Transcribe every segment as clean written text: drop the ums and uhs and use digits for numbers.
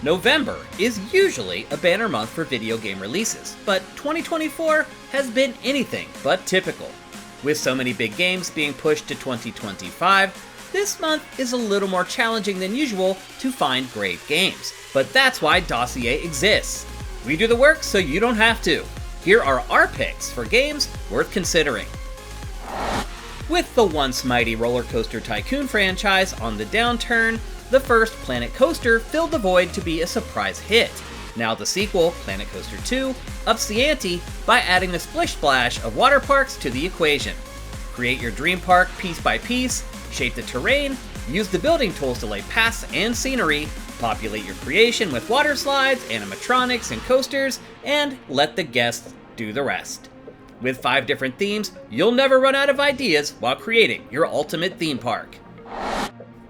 November is usually a banner month for video game releases, but 2024 has been anything but typical. With so many big games being pushed to 2025, this month is a little more challenging than usual to find great games. But that's why Dossier exists. We do the work so you don't have to. Here are our picks for games worth considering. With the once mighty Roller Coaster Tycoon franchise on the downturn, the first Planet Coaster filled the void to be a surprise hit. Now the sequel, Planet Coaster 2, ups the ante by adding a splish splash of water parks to the equation. Create your dream park piece by piece, shape the terrain, use the building tools to lay paths and scenery, populate your creation with water slides, animatronics, and coasters, and let the guests do the rest. With 5 different themes, you'll never run out of ideas while creating your ultimate theme park.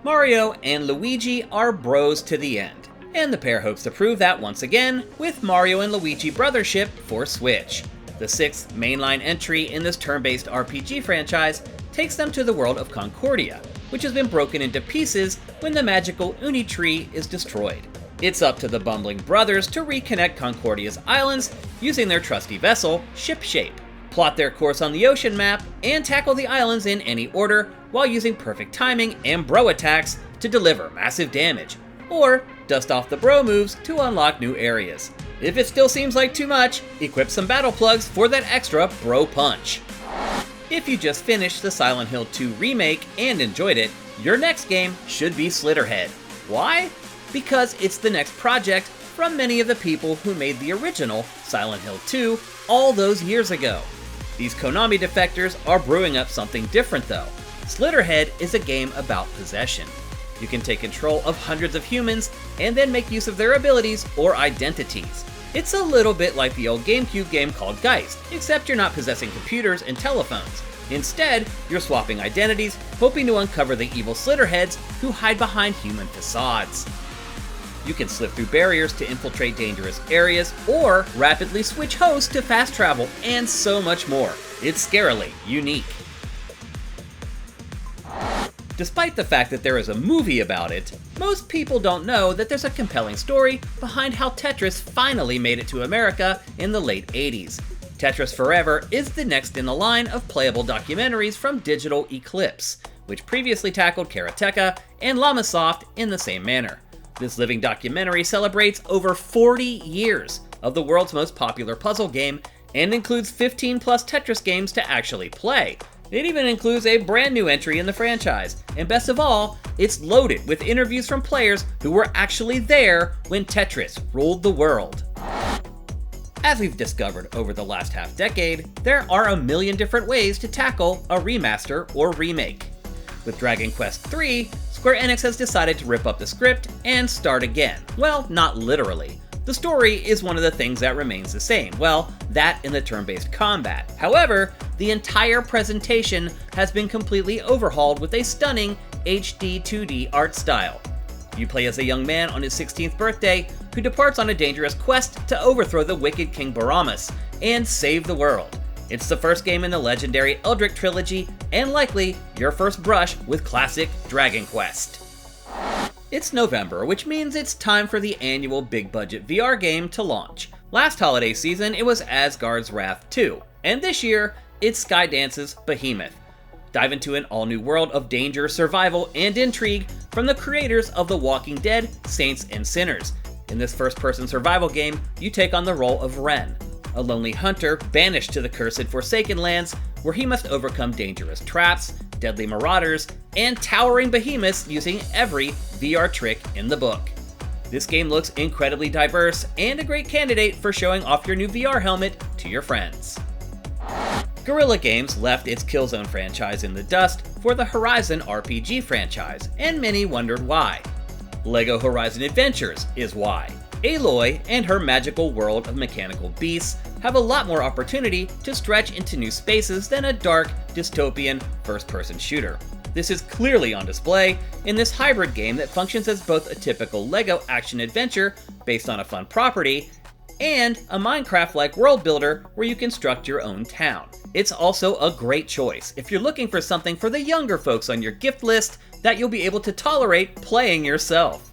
Mario and Luigi are bros to the end, and the pair hopes to prove that once again with Mario and Luigi Brothership for Switch. The 6th mainline entry in this turn-based RPG franchise takes them to the world of Concordia, which has been broken into pieces when the magical Uni Tree is destroyed. It's up to the bumbling brothers to reconnect Concordia's islands using their trusty vessel, Shipshape, plot their course on the ocean map, and tackle the islands in any order while using perfect timing and bro attacks to deliver massive damage, or dust off the bro moves to unlock new areas. If it still seems like too much, equip some battle plugs for that extra bro punch. If you just finished the Silent Hill 2 remake and enjoyed it, your next game should be Slitterhead. Why? Because it's the next project from many of the people who made the original Silent Hill 2 all those years ago. These Konami defectors are brewing up something different though. Slitterhead is a game about possession. You can take control of hundreds of humans and then make use of their abilities or identities. It's a little bit like the old GameCube game called Geist, except you're not possessing computers and telephones. Instead, you're swapping identities, hoping to uncover the evil Slitterheads who hide behind human facades. You can slip through barriers to infiltrate dangerous areas, or rapidly switch hosts to fast travel, and so much more. It's scarily unique. Despite the fact that there is a movie about it, most people don't know that there's a compelling story behind how Tetris finally made it to America in the late 80s. Tetris Forever is the next in the line of playable documentaries from Digital Eclipse, which previously tackled Karateka and Lamasoft in the same manner. This living documentary celebrates over 40 years of the world's most popular puzzle game and includes 15 plus Tetris games to actually play. It even includes a brand new entry in the franchise, and best of all, it's loaded with interviews from players who were actually there when Tetris ruled the world. As we've discovered over the last half-decade, there are a million different ways to tackle a remaster or remake. With Dragon Quest III, Square Enix has decided to rip up the script and start again. Well, not literally. The story is one of the things that remains the same. Well, that and the turn-based combat. However, the entire presentation has been completely overhauled with a stunning HD 2D art style. You play as a young man on his 16th birthday who departs on a dangerous quest to overthrow the wicked King Baramas and save the world. It's the first game in the legendary Eldritch trilogy, and likely your first brush with classic Dragon Quest. It's November, which means it's time for the annual big-budget VR game to launch. Last holiday season, it was Asgard's Wrath 2, and this year, it's Skydance's Behemoth. Dive into an all-new world of danger, survival, and intrigue from the creators of The Walking Dead, Saints and Sinners. In this first-person survival game, you take on the role of Ren, a lonely hunter banished to the cursed Forsaken Lands, where he must overcome dangerous traps, deadly marauders, and towering behemoths using every VR trick in the book. This game looks incredibly diverse and a great candidate for showing off your new VR helmet to your friends. Guerrilla Games left its Killzone franchise in the dust for the Horizon RPG franchise, and many wondered why. LEGO Horizon Adventures is why. Aloy and her magical world of mechanical beasts have a lot more opportunity to stretch into new spaces than a dark, dystopian, first-person shooter. This is clearly on display in this hybrid game that functions as both a typical LEGO action-adventure based on a fun property, and a Minecraft-like world builder where you construct your own town. It's also a great choice if you're looking for something for the younger folks on your gift list that you'll be able to tolerate playing yourself.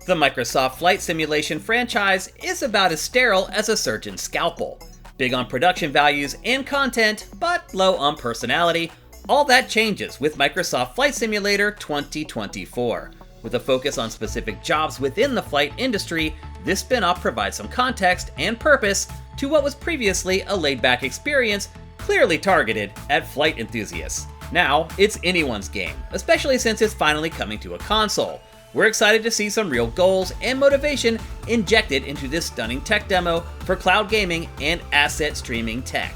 The Microsoft Flight Simulation franchise is about as sterile as a surgeon's scalpel. Big on production values and content, but low on personality. All that changes with Microsoft Flight Simulator 2024. With a focus on specific jobs within the flight industry, this spin-off provides some context and purpose to what was previously a laid-back experience clearly targeted at flight enthusiasts. Now, it's anyone's game, especially since it's finally coming to a console. We're excited to see some real goals and motivation injected into this stunning tech demo for cloud gaming and asset streaming tech.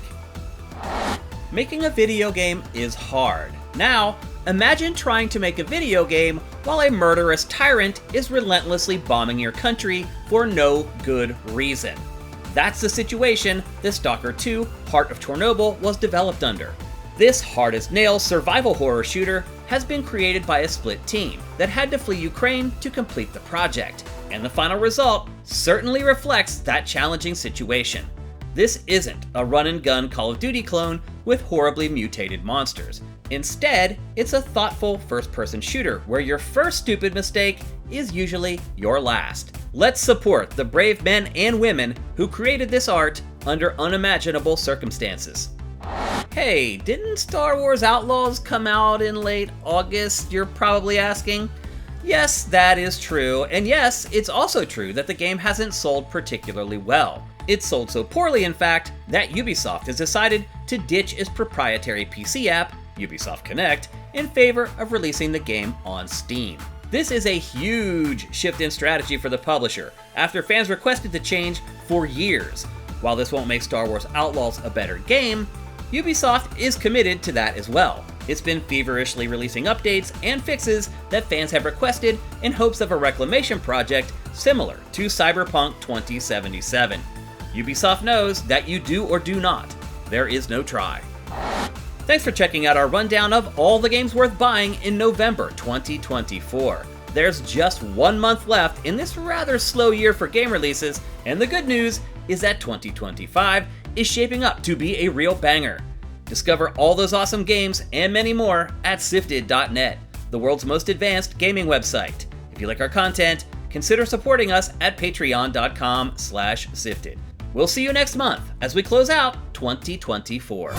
Making a video game is hard. Now, imagine trying to make a video game while a murderous tyrant is relentlessly bombing your country for no good reason. That's the situation that Stalker 2: Heart of Chernobyl was developed under. This hard-as-nails survival horror shooter has been created by a split team that had to flee Ukraine to complete the project, and the final result certainly reflects that challenging situation. This isn't a run-and-gun Call of Duty clone with horribly mutated monsters. Instead, it's a thoughtful first-person shooter where your first stupid mistake is usually your last. Let's support the brave men and women who created this art under unimaginable circumstances. Hey, didn't Star Wars Outlaws come out in late August, you're probably asking? Yes, that is true, and yes, it's also true that the game hasn't sold particularly well. It's sold so poorly, in fact, that Ubisoft has decided to ditch its proprietary PC app, Ubisoft Connect, in favor of releasing the game on Steam. This is a huge shift in strategy for the publisher, after fans requested the change for years. While this won't make Star Wars Outlaws a better game, Ubisoft is committed to that as well. It's been feverishly releasing updates and fixes that fans have requested in hopes of a reclamation project similar to Cyberpunk 2077. Ubisoft knows that you do or do not. There is no try. Thanks for checking out our rundown of all the games worth buying in November 2024. There's just 1 month left in this rather slow year for game releases, and the good news is that 2025 is shaping up to be a real banger. Discover all those awesome games and many more at SIFTD.net, the world's most advanced gaming website. If you like our content, consider supporting us at patreon.com/SIFTD. We'll see you next month as we close out 2024.